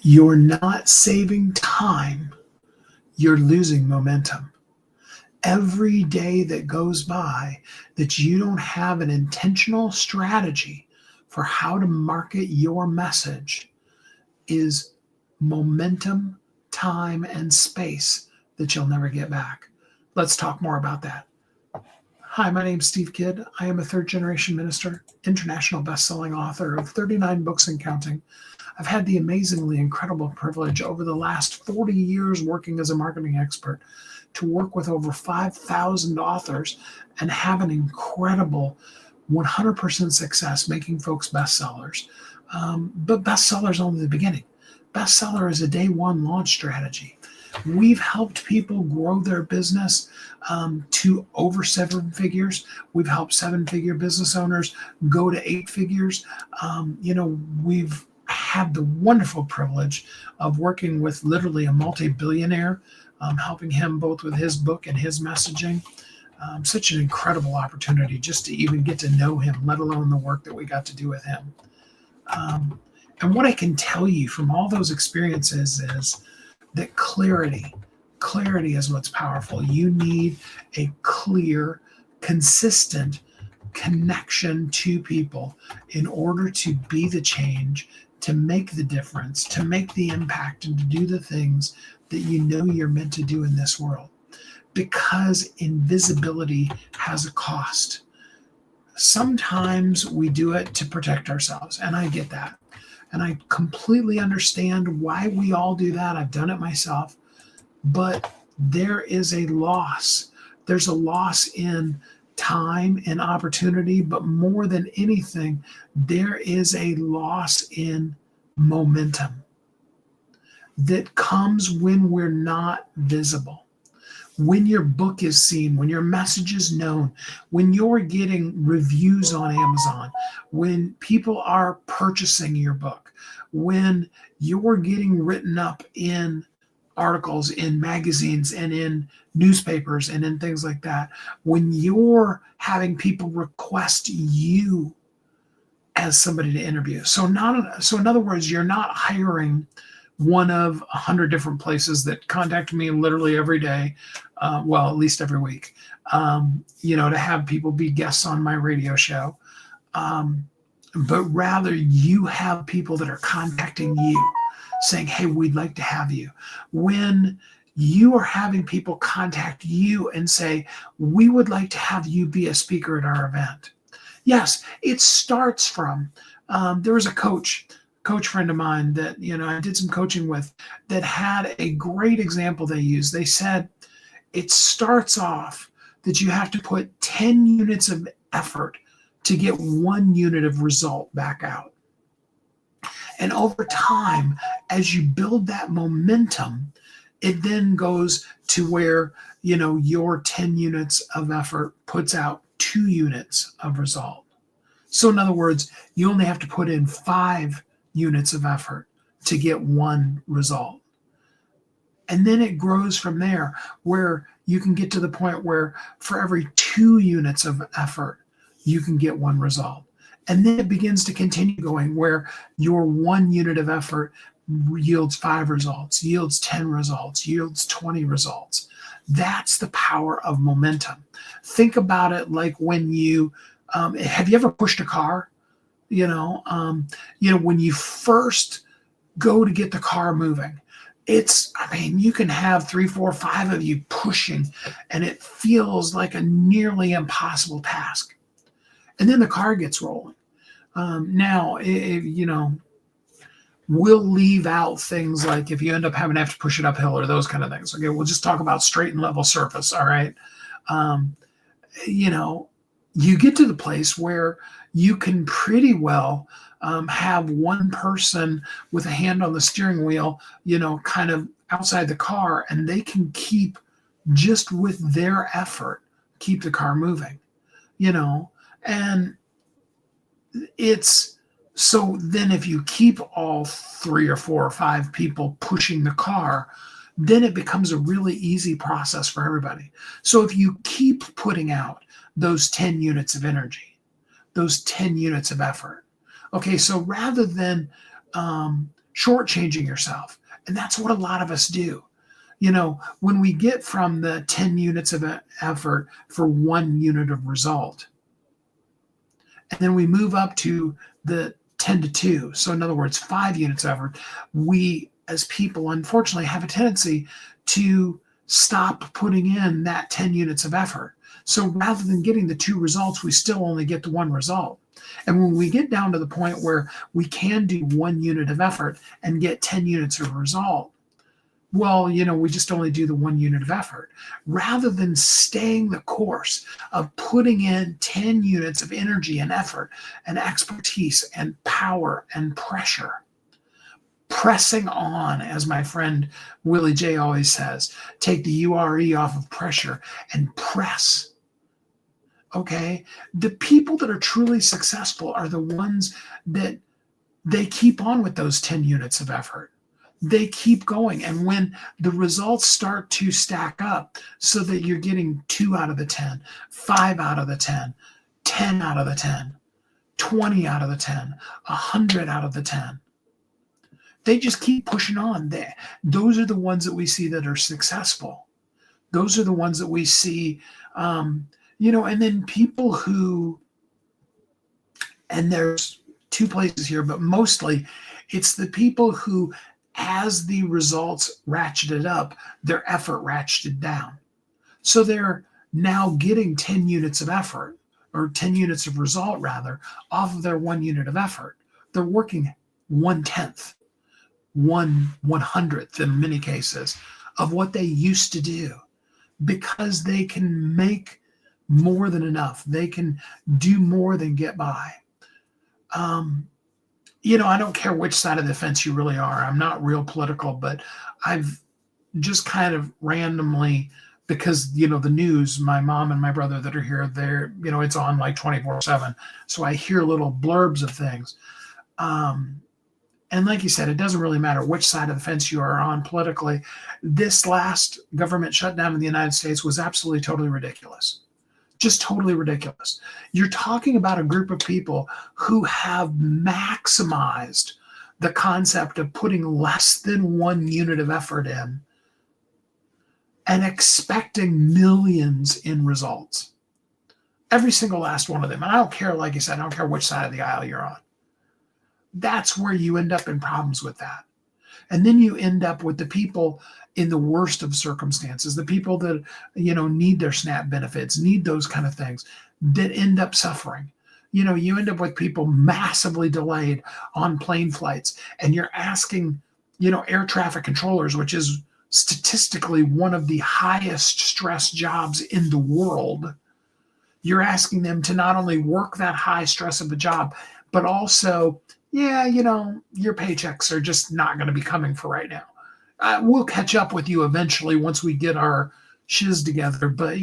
You're not saving time, you're losing momentum. Every day that goes by that you don't have an intentional strategy for how to market your message is momentum, time, and space that you'll never get back. Let's talk more about that. Hi, my name's Steve Kidd. I am a third-generation minister, international best-selling author of 39 books and counting. I've had the amazingly incredible privilege over the last 40 years working as a marketing expert to work with over 5,000 authors and have an incredible 100% success making folks bestsellers. But bestseller is only the beginning. Bestseller is a day one launch strategy. We've helped people grow their business to over 7 figures. We've helped 7-figure business owners go to 8 figures. We've had the wonderful privilege of working with literally a multi-billionaire, helping him both with his book and his messaging. Such an incredible opportunity just to even get to know him, let alone the work that we got to do with him. And what I can tell you from all those experiences is that clarity is what's powerful. You need a clear, consistent connection to people in order to be the change, to make the difference, to make the impact, and to do the things that you know you're meant to do in this world. Because invisibility has a cost. Sometimes we do it to protect ourselves, and I get that. And I completely understand why we all do that. I've done it myself. But there is a loss. There's a loss in time and opportunity, but more than anything, there is a loss in momentum that comes when we're not visible. When your book is seen, when your message is known, when you're getting reviews on Amazon, when people are purchasing your book, when you're getting written up in articles, in magazines, and in newspapers, and in things like that, when you're having people request you as somebody to interview. So in other words, you're not hiring one of 100 different places that contact me literally every day, at least every week, to have people be guests on my radio show. But rather you have people that are contacting you saying, hey, we'd like to have you. When you are having people contact you and say, we would like to have you be a speaker at our event. Yes, it starts from, there was a coach friend of mine that, I did some coaching with that had a great example they used. They said, it starts off that you have to put 10 units of effort to get 1 unit of result back out. And over time, as you build that momentum, it then goes to where, your 10 units of effort puts out 2 units of result. So in other words, you only have to put in 5 units of effort to get 1 result. And then it grows from there, where you can get to the point where for every 2 units of effort, you can get 1 result. And then it begins to continue going where your 1 unit of effort yields 5 results, yields 10 results, yields 20 results. That's the power of momentum. Think about it like when you, have you ever pushed a car? When you first go to get the car moving, you can have 3, 4, 5 of you pushing, and it feels like a nearly impossible task. And then the car gets rolling. We'll leave out things like if you end up having to have to push it uphill or those kind of things. Okay, we'll just talk about straight and level surface. All right. You get to the place where you can pretty well have one person with a hand on the steering wheel, kind of outside the car, and they can keep, just with their effort, keep the car moving, and it's, so then if you keep all 3 or 4 or 5 people pushing the car, then it becomes a really easy process for everybody. So if you keep putting out those 10 units of energy, those 10 units of effort, okay, so rather than shortchanging yourself. And that's what a lot of us do. When we get from the 10 units of effort for 1 unit of result, and then we move up to the 10 to 2. So in other words, 5 units of effort, we as people unfortunately have a tendency to stop putting in that 10 units of effort. So rather than getting the 2 results, we still only get the 1 result. And when we get down to the point where we can do 1 unit of effort and get 10 units of result, well, we just only do the 1 unit of effort. Rather than staying the course of putting in 10 units of energy and effort and expertise and power and pressure, pressing on, as my friend Willie J always says, take the URE off of pressure and press. Okay? The people that are truly successful are the ones that they keep on with those 10 units of effort. They keep going. And when the results start to stack up so that you're getting 2 out of the 10, 5 out of the 10, 10 out of the 10, 20 out of the 10, 100 out of the 10, they just keep pushing on. Those are the ones that we see that are successful. Those are the ones that we see, and then people who, and there's 2 places here, but mostly it's the people who, as the results ratcheted up, their effort ratcheted down. So they're now getting 10 units of effort, or 10 units of result rather, off of their 1 unit of effort. They're working 1/10, 1/100th in many cases of what they used to do, because they can make more than enough. They can do more than get by. I don't care which side of the fence you really are. I'm not real political, but I've just kind of randomly, because, the news, my mom and my brother that are here, it's on like 24/7. So I hear little blurbs of things. And like you said, it doesn't really matter which side of the fence you are on politically. This last government shutdown in the United States was absolutely totally ridiculous. Just totally ridiculous. You're talking about a group of people who have maximized the concept of putting less than 1 unit of effort in and expecting millions in results. Every single last one of them. And I don't care, like you said, I don't care which side of the aisle you're on. That's where you end up in problems with that. And then you end up with the people in the worst of circumstances, the people that, need their SNAP benefits, need those kind of things, that end up suffering. You end up with people massively delayed on plane flights, and you're asking, air traffic controllers, which is statistically one of the highest stress jobs in the world. You're asking them to not only work that high stress of a job, but also, your paychecks are just not going to be coming for right now. We'll catch up with you eventually once we get our shiz together. But,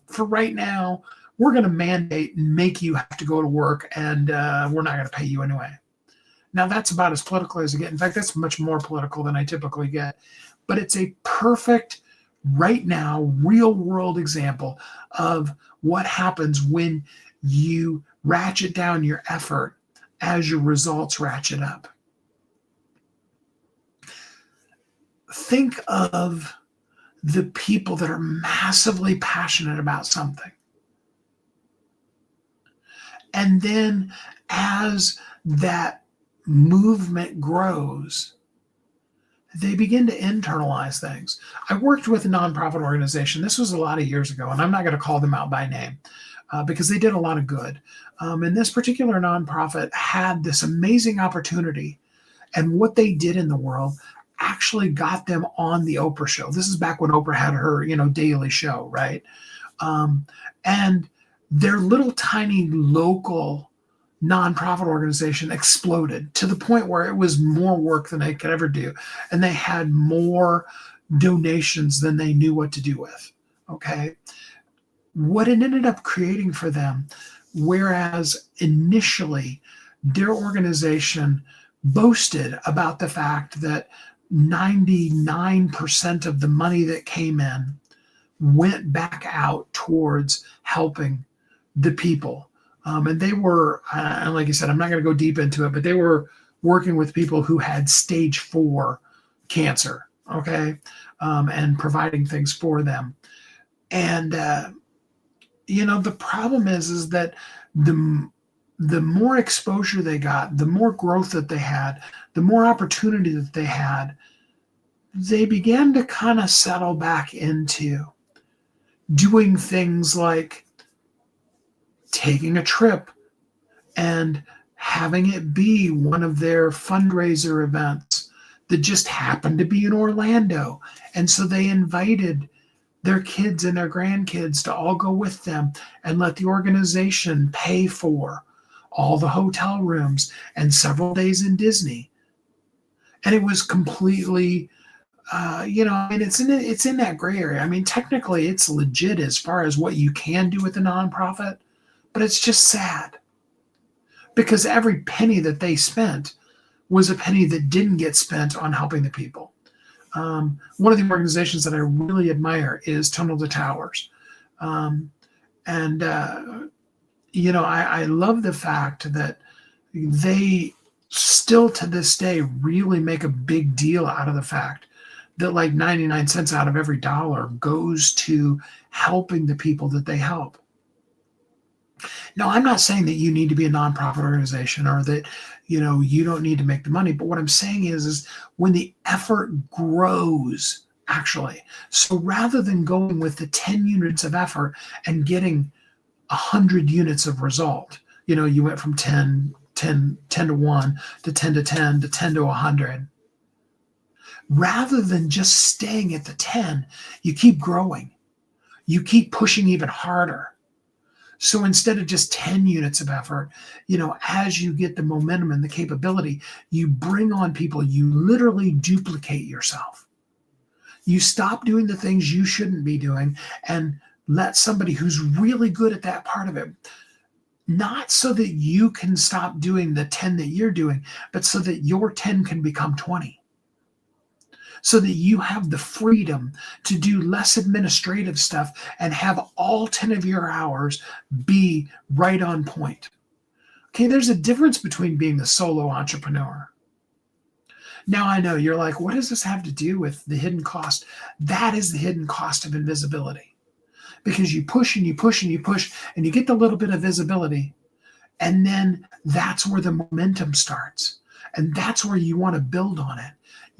for right now, we're going to mandate and make you have to go to work, and we're not going to pay you anyway. Now, that's about as political as I get. In fact, that's much more political than I typically get. But it's a perfect, right now, real world example of what happens when you ratchet down your effort as your results ratchet up. Think of the people that are massively passionate about something. And then as that movement grows, they begin to internalize things. I worked with a nonprofit organization. This was a lot of years ago, and I'm not going to call them out by name because they did a lot of good. And this particular nonprofit had this amazing opportunity, and what they did in the world actually got them on the Oprah show. This is back when Oprah had her, daily show, right? And their little tiny local nonprofit organization exploded to the point where it was more work than they could ever do. And they had more donations than they knew what to do with. Okay. What it ended up creating for them, whereas initially their organization boasted about the fact that 99% of the money that came in went back out towards helping the people. And they were, like I said, I'm not going to go deep into it, but they were working with people who had stage 4 cancer, okay, and providing things for them. And the problem is that the more exposure they got, the more growth that they had, the more opportunity that they had, they began to kind of settle back into doing things like taking a trip and having it be one of their fundraiser events that just happened to be in Orlando. And so they invited their kids and their grandkids to all go with them and let the organization pay for all the hotel rooms and several days in Disney. And it was completely, it's in that gray area. I mean, technically it's legit as far as what you can do with a nonprofit, but it's just sad because every penny that they spent was a penny that didn't get spent on helping the people. One of the organizations that I really admire is Tunnel to Towers. I love the fact that they still to this day really make a big deal out of the fact that like 99 cents out of every dollar goes to helping the people that they help. Now, I'm not saying that you need to be a nonprofit organization or that, you don't need to make the money. But what I'm saying is when the effort grows, actually, so rather than going with the 10 units of effort and getting 100 units of result, you went from 10 to 1 to 10 to 10 to 10 to 100. Rather than just staying at the 10, you keep growing. You keep pushing even harder. So instead of just 10 units of effort, as you get the momentum and the capability, you bring on people, you literally duplicate yourself. You stop doing the things you shouldn't be doing and let somebody who's really good at that part of it, not so that you can stop doing the 10 that you're doing, but so that your 10 can become 20. So that you have the freedom to do less administrative stuff and have all 10 of your hours be right on point. Okay, there's a difference between being the solo entrepreneur. Now I know you're like, what does this have to do with the hidden cost? That is the hidden cost of invisibility. Because you push and you push and you push and you get the little bit of visibility. And then that's where the momentum starts. And that's where you want to build on it.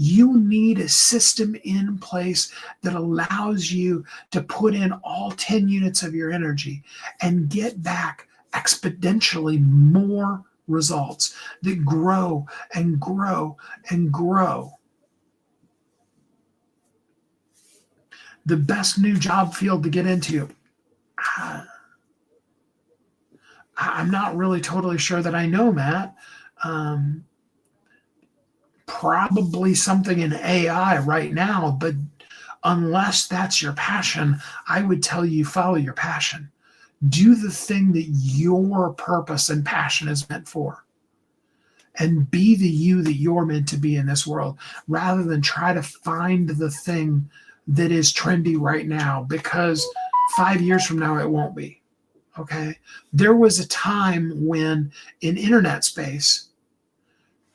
You need a system in place that allows you to put in all 10 units of your energy and get back exponentially more results that grow and grow and grow. The best new job field to get into. I'm not really totally sure that I know, Matt. Probably something in AI right now, but unless that's your passion, I would tell you follow your passion. Do the thing that your purpose and passion is meant for. And be the you that you're meant to be in this world, rather than try to find the thing that is trendy right now, because 5 years from now, it won't be. Okay. There was a time when in internet space,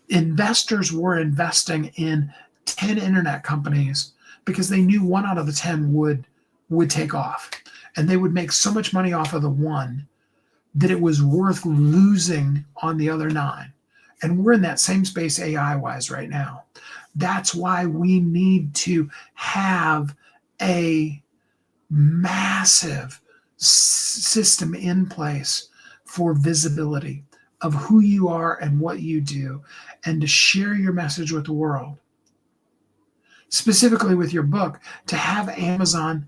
investors were investing in 10 internet companies because they knew 1 out of the 10 would take off. And they would make so much money off of the one that it was worth losing on the other 9. And we're in that same space AI-wise right now. That's why we need to have a massive system in place for visibility of who you are and what you do, and to share your message with the world. Specifically with your book, to have Amazon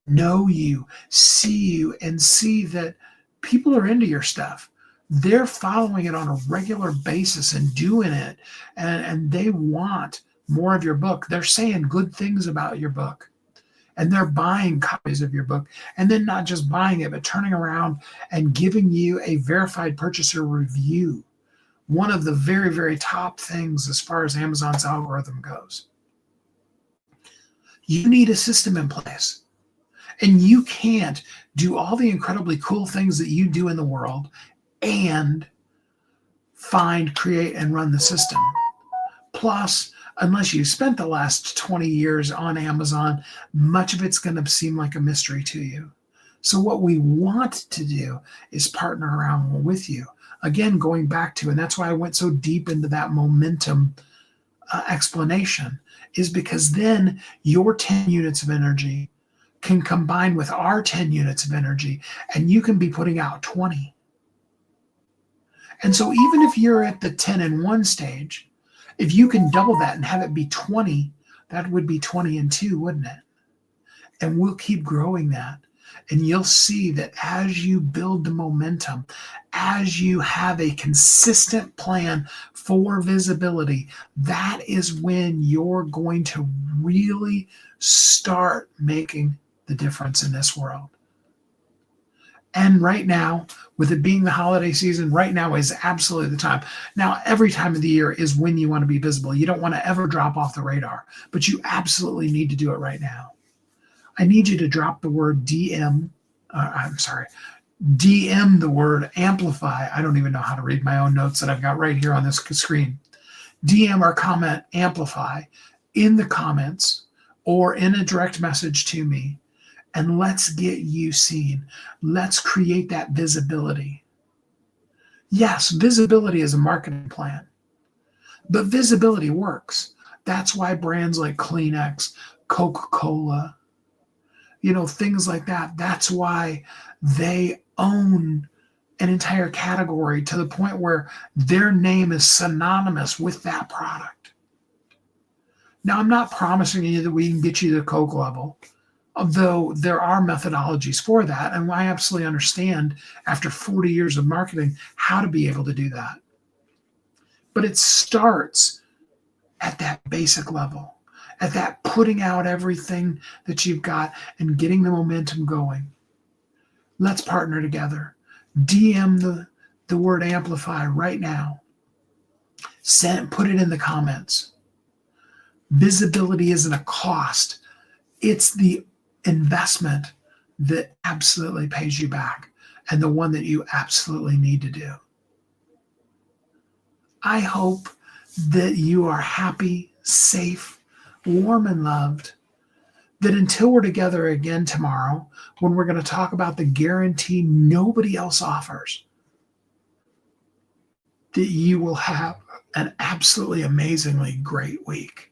know you, see you, and see that people are into your stuff. They're following it on a regular basis and doing it, and they want more of your book. They're saying good things about your book. And they're buying copies of your book, and then not just buying it, but turning around and giving you a verified purchaser review. One of the very, very top things as far as Amazon's algorithm goes. You need a system in place. And you can't do all the incredibly cool things that you do in the world and find, create, and run the system. Plus, unless you spent the last 20 years on Amazon, much of it's going to seem like a mystery to you. So what we want to do is partner around with you. Again, going back to, and that's why I went so deep into that momentum explanation, is because then your 10 units of energy can combine with our 10 units of energy, and you can be putting out 20. And so even if you're at the 10 and 1 stage, if you can double that and have it be 20, that would be 20 and 2, wouldn't it? And we'll keep growing that. And you'll see that as you build the momentum, as you have a consistent plan for visibility, that is when you're going to really start making the difference in this world. And right now, with it being the holiday season, right now is absolutely the time. Now, every time of the year is when you want to be visible. You don't want to ever drop off the radar, but you absolutely need to do it right now. I need you to drop the word DM the word amplify. I don't even know how to read my own notes that I've got right here on this screen. DM or comment amplify in the comments or in a direct message to me, and let's get you seen. Let's create that visibility. Yes, visibility is a marketing plan, but visibility works. That's why brands like Kleenex, Coca-Cola, things like that. That's why they own an entire category to the point where their name is synonymous with that product. Now, I'm not promising you that we can get you to the Coke level, although there are methodologies for that. And I absolutely understand after 40 years of marketing how to be able to do that. But it starts at that basic level, at that putting out everything that you've got and getting the momentum going. Let's partner together. DM the word amplify right now. Put it in the comments. Visibility isn't a cost. It's the investment that absolutely pays you back and the one that you absolutely need to do. I hope that you are happy, safe, warm, and loved. That until we're together again tomorrow, when we're going to talk about the guarantee nobody else offers, that you will have an absolutely amazingly great week.